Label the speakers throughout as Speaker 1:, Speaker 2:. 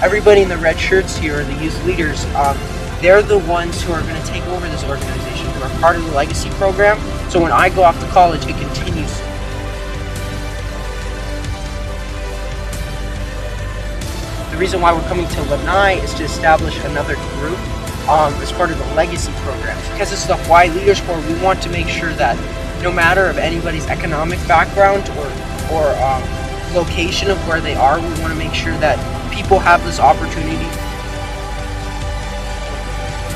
Speaker 1: everybody in the red shirts here, the youth leaders, they're the ones who are going to take over this organization, who are part of the legacy program. So when I go off to college, it continues. The reason why we're coming to Lanai is to establish another group as part of the legacy program. Because it's the Hawaii Leaders Corps, we want to make sure that no matter of anybody's economic background or location of where they are, we want to make sure that people have this opportunity.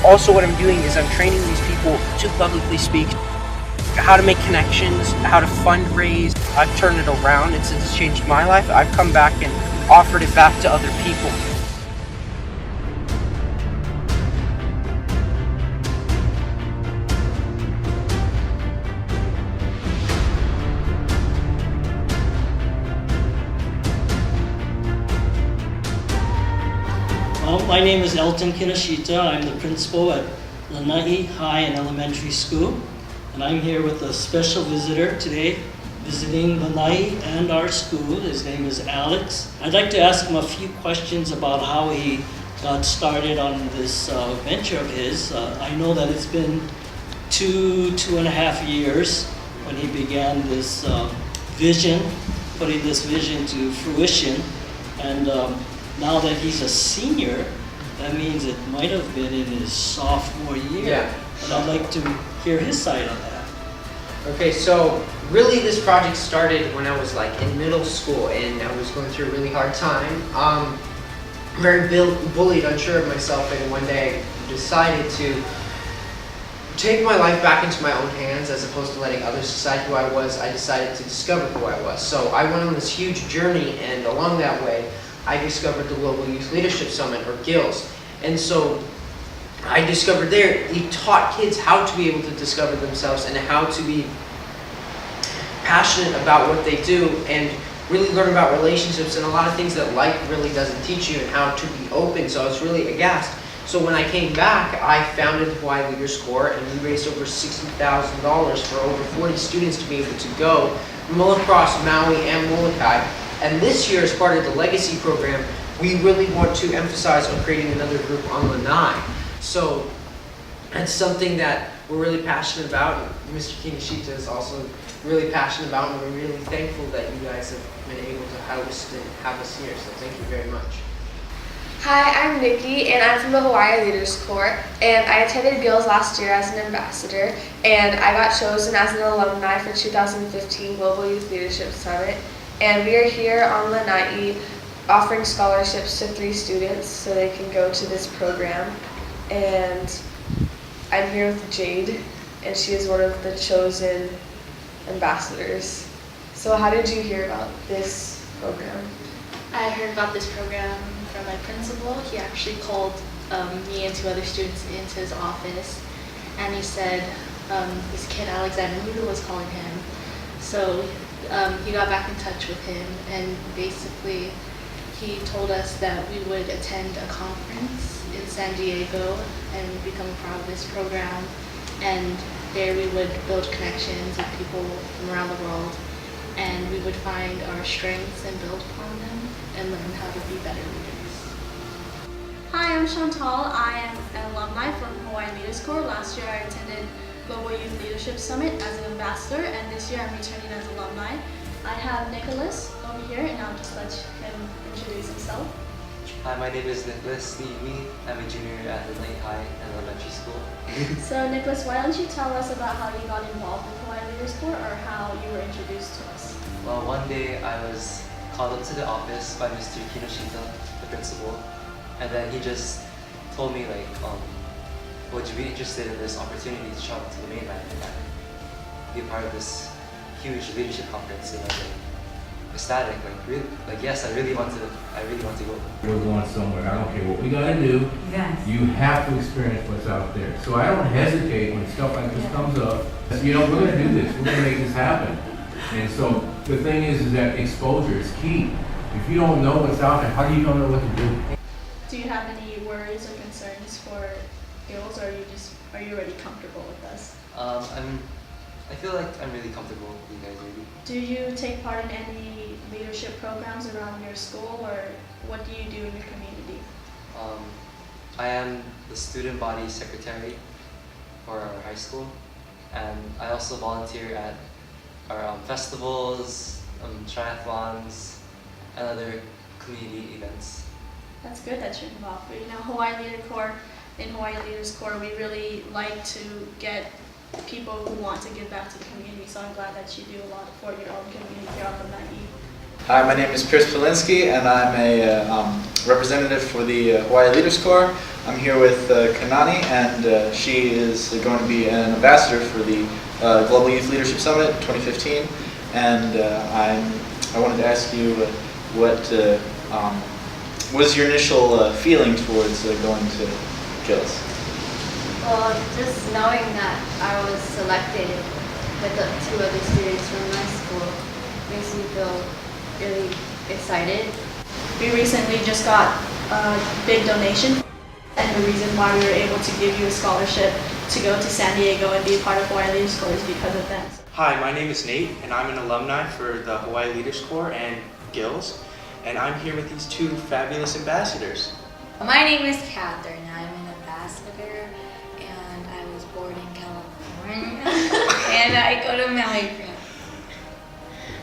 Speaker 1: Also, what I'm doing is I'm training these people to publicly speak, how to make connections, how to fundraise. I've turned it around, and since it's changed my life, I've come back and offered it back to other people.
Speaker 2: My name is Elton Kinoshita. I'm the principal at Lanai High and Elementary School, and I'm here with a special visitor today, visiting Lanai and our school. His name is Alex. I'd like to ask him a few questions about how he got started on this venture of his. I know that it's been 2.5 years when he began this vision, putting this vision to fruition, and now that he's a senior, that means it might have been in his sophomore year.
Speaker 1: Yeah.
Speaker 2: And I'd like to hear his side on that.
Speaker 1: Okay, so really this project started when I was like in middle school and I was going through a really hard time. Very bullied, unsure of myself, and one day decided to take my life back into my own hands as opposed to letting others decide who I was. I decided to discover who I was. So I went on this huge journey, and along that way, I discovered the Global Youth Leadership Summit, or GILS. And so I discovered there, we taught kids how to be able to discover themselves and how to be passionate about what they do and really learn about relationships and a lot of things that life really doesn't teach you, and how to be open. So I was really aghast. So when I came back, I founded the Hawaii Leaders Corps, and we raised over $60,000 for over 40 students to be able to go from all across Maui and Molokai. And this year, as part of the Legacy program, we really want to emphasize on creating another group on Lanai. So that's something that we're really passionate about. Mr. Kinoshita is also really passionate about, and we're really thankful that you guys have been able to host and have us here. So thank you very much.
Speaker 3: Hi, I'm Nikki, and I'm from the Hawaii Leaders Corps, and I attended GILS last year as an ambassador, and I got chosen as an alumni for 2015 Global Youth Leadership Summit. And we are here on Lanai offering scholarships to 3 students so they can go to this program. And I'm here with Jade, and she is one of the chosen ambassadors. So how did you hear about this program?
Speaker 4: I heard about this program from my principal. He actually called me and 2 other students into his office, and he said this kid Alexander was calling him. So he got back in touch with him, and basically he told us that we would attend a conference in San Diego and become a part of this program, and there we would build connections with people from around the world, and we would find our strengths and build upon them and learn how to be better leaders.
Speaker 5: Hi, I'm Chantal. I am an alumni from Hawaii Leaders Corps. Last year I attended Global Youth Leadership Summit as an ambassador, and this year I'm returning as alumni. I have Nicholas over here, and I'll just let him introduce himself.
Speaker 6: Hi, my name is Nicholas Lee. I'm a junior at Lanai High and Elementary School.
Speaker 5: So Nicholas, why don't you tell us about how you got involved with Hawaii Leaders Corps, or how you were introduced to us?
Speaker 6: Well, one day I was called up to the office by Mr. Kinoshita, the principal, and then he just told me like, would you be interested in this opportunity to travel to the mainland and be a part of this huge leadership conference? And I was like ecstatic, like really, like yes, I really want to go.
Speaker 7: We're going somewhere. I don't care what we gotta do.
Speaker 8: Yes.
Speaker 7: You have to experience what's out there. So I don't hesitate when stuff like this comes up. You know, we're gonna do this. We're gonna make this happen. And so the thing is that exposure is key. If you don't know what's out there, how do you know what to do?
Speaker 5: Do you have any worries or concerns for GILS, or are you already comfortable with us?
Speaker 6: I feel like I'm really comfortable with you guys already.
Speaker 5: Do you take part in any leadership programs around your school, or what do you do in your community?
Speaker 6: I am the student body secretary for our high school, and I also volunteer at our festivals, triathlons, and other community events.
Speaker 5: That's good that you're involved. But, Hawaii Leader Corps, in Hawaii Leaders Corps, we really like to get people who want to give back to the community. So I'm glad that you do a lot for your own community here on Lanai.
Speaker 8: Hi, my name is Pierce Polinsky, and I'm a representative for the Hawaii Leaders Corps. I'm here with Kanani, and she is going to be an ambassador for the Global Youth Leadership Summit 2015. And I wanted to ask you what was your initial feeling towards going to GILS?
Speaker 9: Well, just knowing that I was selected with the 2 other students from my school makes me feel really excited.
Speaker 5: We recently just got a big donation, and the reason why we were able to give you a scholarship to go to San Diego and be a part of Hawaii Leaders Corps is because of them.
Speaker 10: Hi, my name is Nate, and I'm an alumni for the Hawaii Leaders Corps and GILS, and I'm here with these 2 fabulous ambassadors.
Speaker 11: My name is Catherine. I'm an ambassador, and I was born in California, and I go to Maui Prep.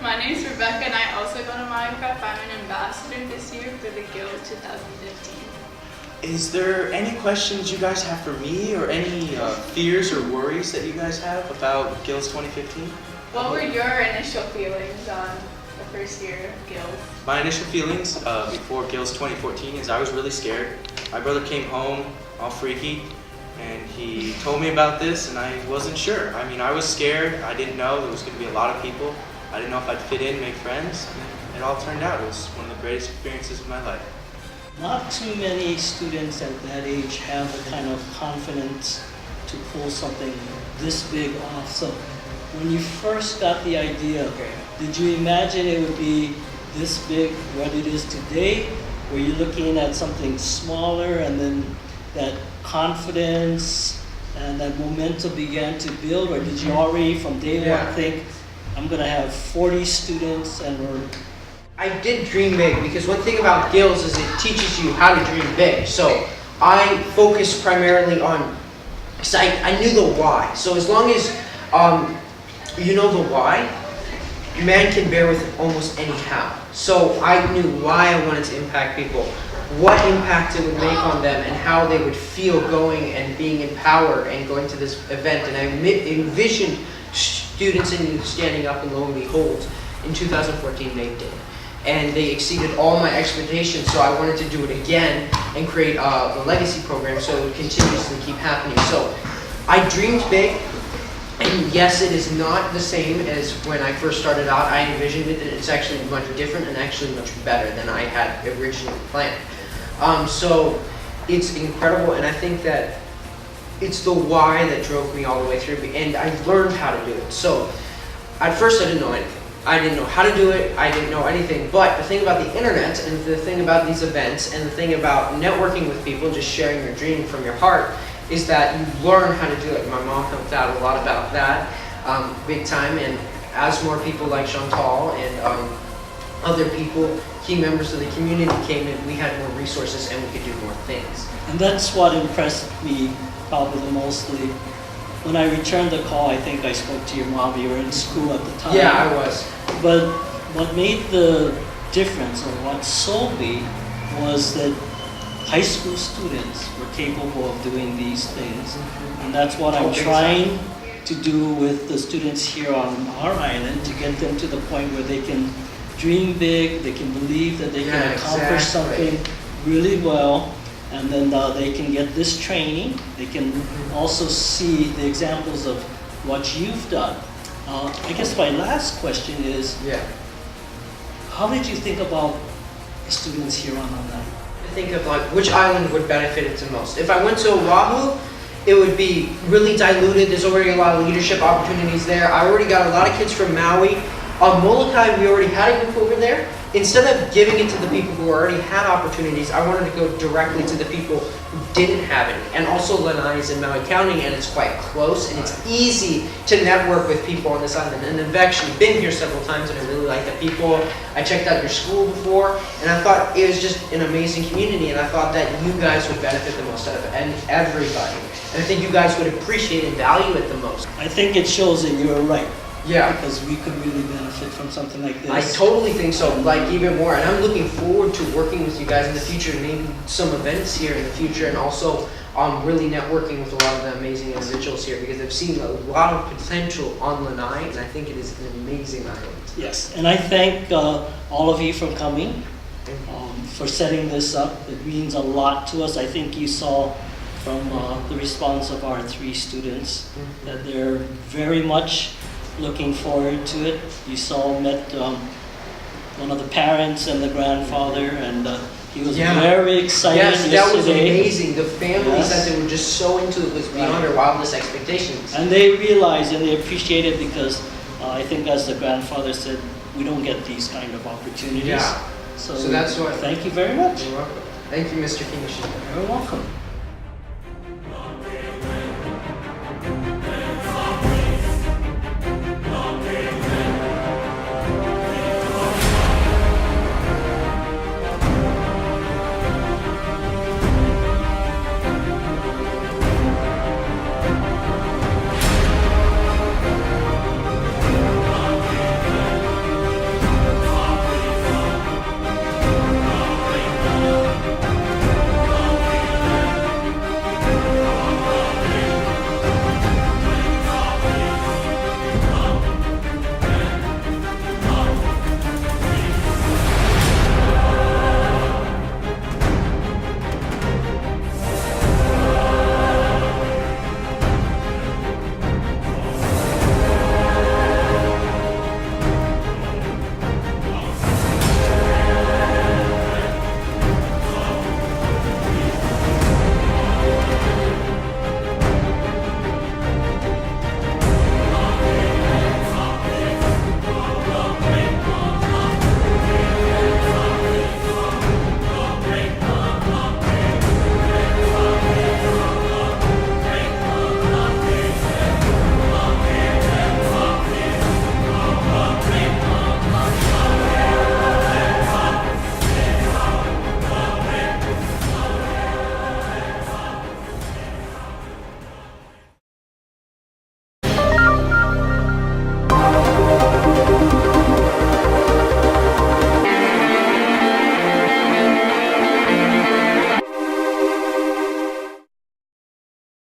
Speaker 12: My name is Rebecca, and I also go to Maui Prep. I'm an ambassador this year for the GILS 2015.
Speaker 10: Is there any questions you guys have for me, or any fears or worries that you guys have about GILS 2015?
Speaker 12: What were your initial feelings on the first year of GILS?
Speaker 10: My initial feelings before GILS 2014 is I was really scared. My brother came home all freaky, and he told me about this, and I wasn't sure. I mean, I was scared. I didn't know there was going to be a lot of people. I didn't know if I'd fit in, make friends, and it all turned out. It was one of the greatest experiences of my life.
Speaker 2: Not too many students at that age have the kind of confidence to pull something this big off. So when you first got the idea, did you imagine it would be this big, what it is today? Were you looking at something smaller, and then that confidence and that momentum began to build? Or did you already from day one think, I'm going to have 40 students and we're...
Speaker 1: I did dream big, because one thing about GILS is it teaches you how to dream big. So I focused primarily on, because I knew the why. So as long as you know the why, man can bear with almost any how. So I knew why I wanted to impact people, what impact it would make on them, and how they would feel going and being empowered and going to this event. And I envisioned students and youth standing up, and lo and behold, in 2014 they did. And they exceeded all my expectations, so I wanted to do it again and create the legacy program so it would continuously keep happening. So I dreamed big, and yes, it is not the same as when I first started out. I envisioned it, and it's actually much different and actually much better than I had originally planned. So it's incredible, and I think that it's the why that drove me all the way through, and I learned how to do it. So at first I didn't know anything. I didn't know how to do it, I didn't know anything, but the thing about the internet, and the thing about these events, and the thing about networking with people, just sharing your dream from your heart, is that you learn how to do it. My mom helped out a lot about that, big time, and as more people like Chantal and other people, key members of the community came in, we had more resources and we could do more things.
Speaker 2: And that's what impressed me probably the mostly. When I returned the call, I think I spoke to your mom. You were in school at the time.
Speaker 1: Yeah, I was.
Speaker 2: But what made the difference, or what sold me, was that high school students were capable of doing these things. And that's what I'm trying to do with the students here on our island, to get them to the point where they can dream big, they can believe that they can accomplish something really well, and then they can get this training. They can also see the examples of what you've done. I guess my last question is, how did you think about the students here on Lanai?
Speaker 1: Think of like which island would benefit it the most. If I went to Oahu, it would be really diluted. There's already a lot of leadership opportunities there. I already got a lot of kids from Maui On Molokai, we already had a group over there. Instead of giving it to the people who already had opportunities, I wanted to go directly to the people who didn't have any. And also Lanai is in Maui County, and it's quite close, and it's easy to network with people on this island. And I've actually been here several times, and I really like the people. I checked out your school before, and I thought it was just an amazing community, and I thought that you guys would benefit the most out of it, and everybody. And I think you guys would appreciate and value it the most.
Speaker 2: I think it shows that you were right.
Speaker 1: Yeah.
Speaker 2: Because we could really benefit from something like this.
Speaker 1: I totally think so, like even more, and I'm looking forward to working with you guys in the future, maybe some events here in the future, and also really networking with a lot of the amazing individuals here, because I've seen a lot of potential on Lanai, and I think it is an amazing island.
Speaker 2: Yes, and I thank all of you for coming, for setting this up. It means a lot to us. I think you saw from the response of our 3 students that they're very much looking forward to it. You met one of the parents and the grandfather, and he was very excited yesterday.
Speaker 1: Yes, that was amazing. The families that they were just so into it was beyond our wildest expectations.
Speaker 2: And they realized and they appreciate it because I think, as the grandfather said, we don't get these kind of opportunities.
Speaker 1: Yeah.
Speaker 2: So
Speaker 1: that's why.
Speaker 2: Thank you very much.
Speaker 1: You're welcome. Thank you, Mr. Kinoshita.
Speaker 2: You're welcome.